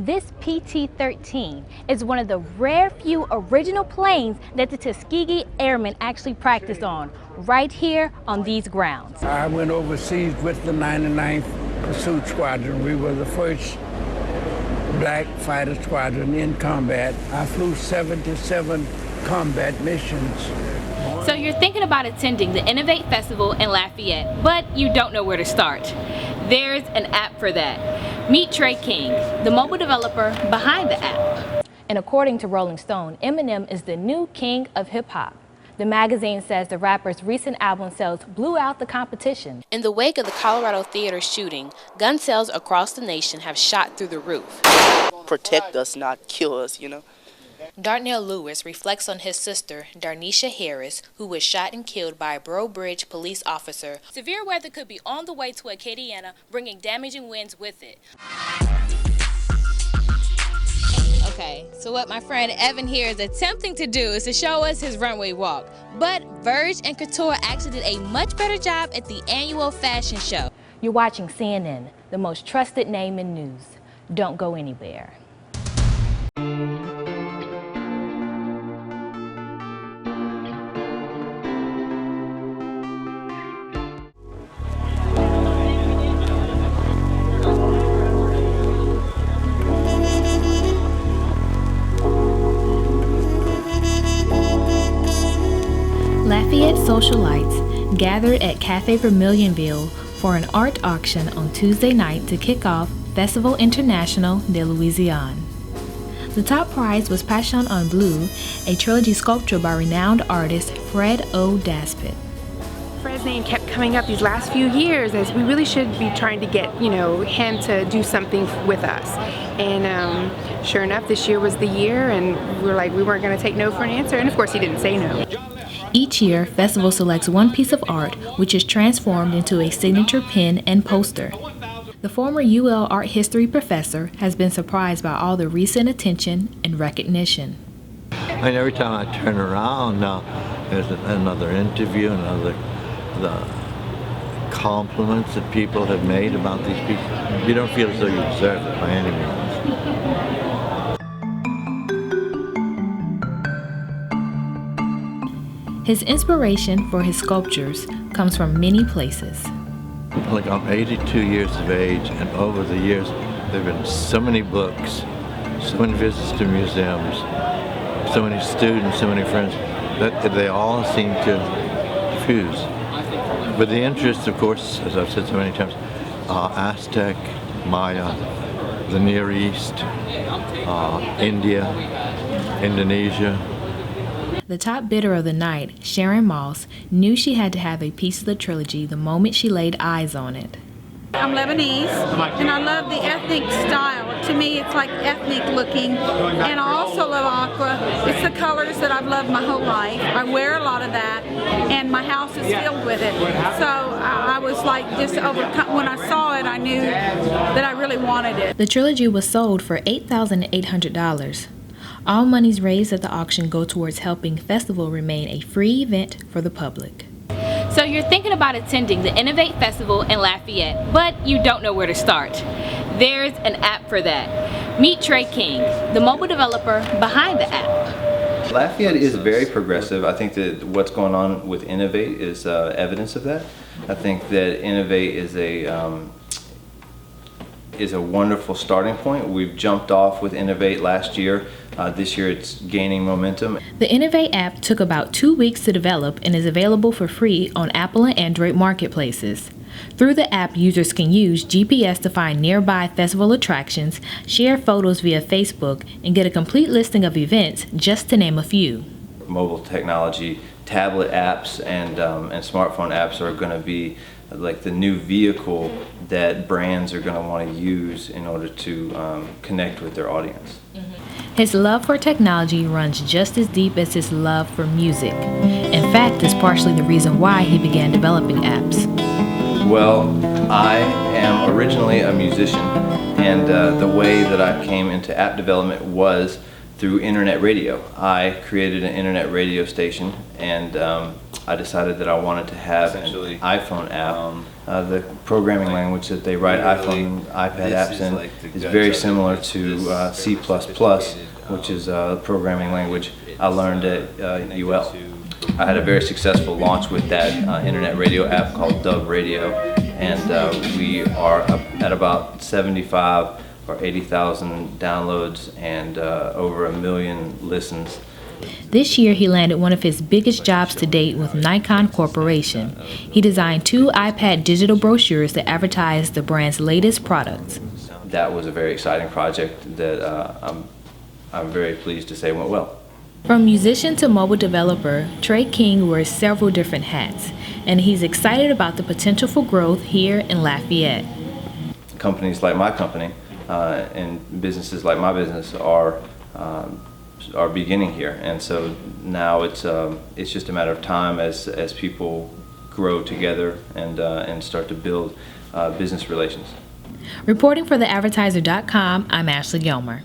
This PT-13 is one of the rare few original planes that the Tuskegee Airmen actually practiced on, right here on these grounds. I went overseas with the 99th Pursuit Squadron. We were the first black fighter squadron in combat. I flew 77 combat missions. So you're thinking about attending the Innovate Festival in Lafayette, but you don't know where to start. There's an app for that. Meet Trey King, the mobile developer behind the app. And according to Rolling Stone, Eminem is the new king of hip-hop. The magazine says the rapper's recent album sales blew out the competition. In the wake of the Colorado theater shooting, gun sales across the nation have shot through the roof. Protect us, not kill us, you know. Darnell Lewis reflects on his sister, Darnisha Harris, who was shot and killed by a Breaux Bridge police officer. Severe weather could be on the way to Acadiana, bringing damaging winds with it. Okay, so what my friend Evan here is attempting to do is to show us his runway walk. But Verge and Couture actually did a much better job at the annual fashion show. You're watching CNN, the most trusted name in news. Don't go anywhere. Lafayette socialites gathered at Cafe Vermilionville for an art auction on Tuesday night to kick off Festival International de Louisiane. The top prize was Passion en Bleu, a trilogy sculpture by renowned artist Fred O. Daspit. Fred's name kept coming up these last few years as we really should be trying to get, him to do something with us. And sure enough, this year was the year, and we weren't going to take no for an answer, and of course he didn't say no. Each year, Festival selects one piece of art which is transformed into a signature pin and poster. The former UL art history professor has been surprised by all the recent attention and recognition. And every time I turn around now, there's another interview, the compliments that people have made about these people. You don't feel as though you deserve it by any means. His inspiration for his sculptures comes from many places. Look, I'm 82 years of age, and over the years, there have been so many books, so many visits to museums, so many students, so many friends, that they all seem to fuse. But the interest, of course, as I've said so many times, Aztec, Maya, the Near East, India, Indonesia. The top bidder of the night, Sharon Moss, knew she had to have a piece of the trilogy the moment she laid eyes on it. I'm Lebanese, and I love the ethnic style. To me, it's like ethnic looking, and I also love aqua. It's the colors that I've loved my whole life. I wear a lot of that, and my house is filled with it. So I was like just overcome. When I saw it, I knew that I really wanted it. The trilogy was sold for $8,800. All monies raised at the auction go towards helping Festival remain a free event for the public. So you're thinking about attending the Innovate Festival in Lafayette, but you don't know where to start. There's an app for that. Meet Trey King, the mobile developer behind the app. Lafayette is very progressive. I think that what's going on with Innovate is evidence of that. I think that Innovate is a wonderful starting point. We've jumped off with Innovate last year. This year it's gaining momentum. The Innovate app took about 2 weeks to develop and is available for free on Apple and Android marketplaces. Through the app, users can use GPS to find nearby festival attractions, share photos via Facebook, and get a complete listing of events, just to name a few. Mobile technology, tablet apps, and smartphone apps are going to be like the new vehicle that brands are going to want to use in order to connect with their audience. His love for technology runs just as deep as his love for music. In fact, it's partially the reason why he began developing apps. Well, I am originally a musician, and the way that I came into app development was through internet radio. I created an internet radio station, and I decided that I wanted to have an iPhone app The programming language that they write iPhone and iPad apps in is very similar to C++, which is a programming language I learned at UL. I had a very successful launch with that internet radio app called Dub Radio, and we are up at about 75 or 80,000 downloads and over 1 million listens. This year, he landed one of his biggest jobs to date with Nikon Corporation. He designed 2 iPad digital brochures that advertise the brand's latest products. That was a very exciting project that I'm very pleased to say went well. From musician to mobile developer, Trey King wears several different hats, and he's excited about the potential for growth here in Lafayette. Companies like my company and businesses like my business are beginning here, and so now it's just a matter of time as people grow together and start to build business relations. Reporting for theadvertiser.com, I'm Ashley Gilmer.